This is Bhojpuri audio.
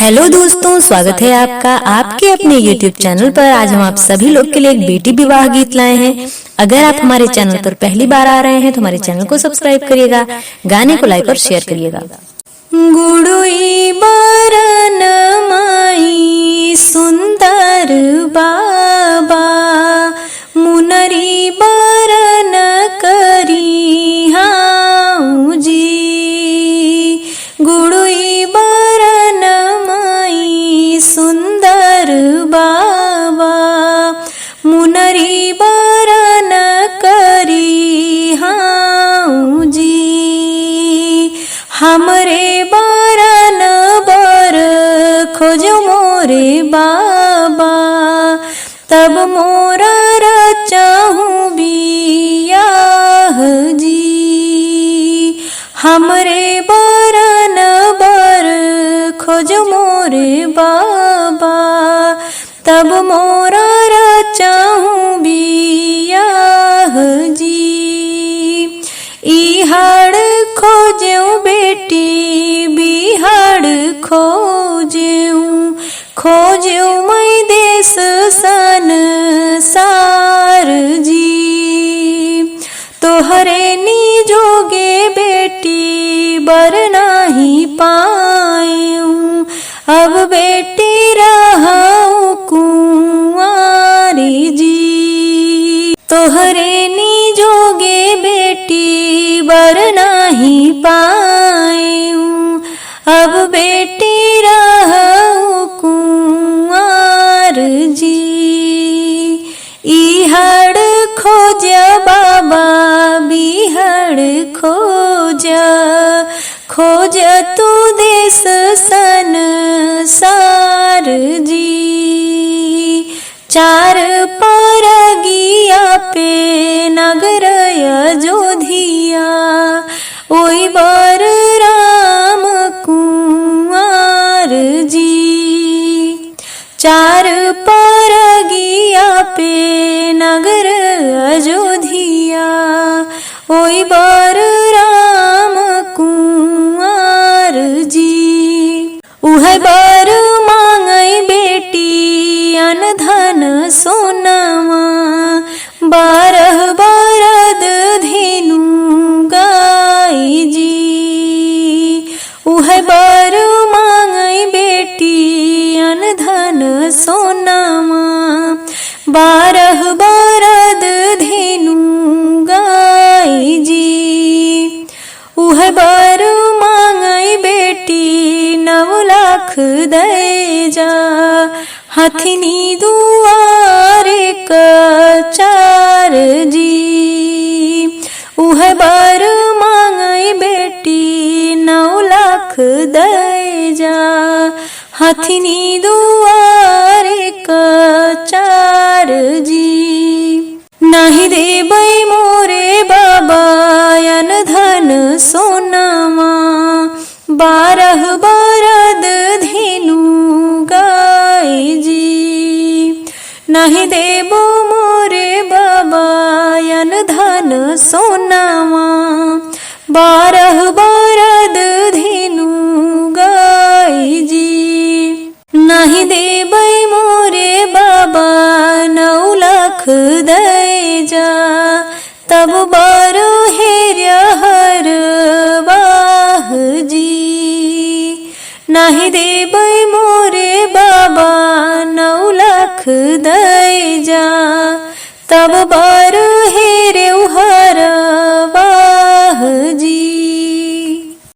हेलो दोस्तों, स्वागत है आपका आपके अपने YouTube चैनल पर। आज हम आप सभी लोग के लिए एक बेटी विवाह गीत लाए हैं। अगर आप हमारे चैनल पर पहली बार आ रहे हैं तो हमारे चैनल को सब्सक्राइब करिएगा, गाने को लाइक और शेयर करिएगा। गुड़ुई बरन माई सुंदर बाबा, मुनरी बरन करी हाऊ जी। गुड़ुई बरन माई सुंदर बाबा, मुनरी बरन करी हाऊ जी। हमरे बरन बर खोजो मोरे बाबा, तब मोरा रचाहूँ बियाह जी। हमरे बरन बर खोजो मोरे बाबा, तब मोरा रचाहूँ बियाह जी। इहाड़ खोजेऊ बेटी बिहाड़ खोजेऊ मई देश सन सार जी। तोहरे नी जोगे बेटी बर नाही पायूं, अब बेटी रहूं कुंवारी जी। तोहरे नी जोगे बेटी बर नाही पायूं, अब बेटी रहूं कुंवार जी। इहाड़ खोज बाबा बिहाड़ खोज तू देश सन सार जी। चार परगिया पे नगर अयोध्या, ओई बर राम कुंवर जी। चार परगिया पे नगर अयोध्या, ओई बर राम कुंवर जी। उह बर मांगई बेटी अनधन सोनावा, 12 बरद धेनु गाई जी। उह बर मांगई बेटी अनधन सोनावा, 12 बरद धेनु गाई जी। उह बर मांगई बेटी 9 लाख दे जा, हथिनी दुआरे कचार जी। उह बर मांगई बेटी 9 लाख दे जा, हथिनी दुआरे कचार जी। नाही देबै मोरे बाबा अनधन सोनावा, 12 बरद धेनु गाई जी। नहीं देबो मोरे बाबा अनधन सोनावा, 12 बरद धेनु गाई जी। नहीं देबै मोरे बाबा 9 लाख दे जा, तब बर हेर्य हर वाह जी। नहीं देबै मोरे बाबा 9 लाख दे जा, तब बर हेर्य हर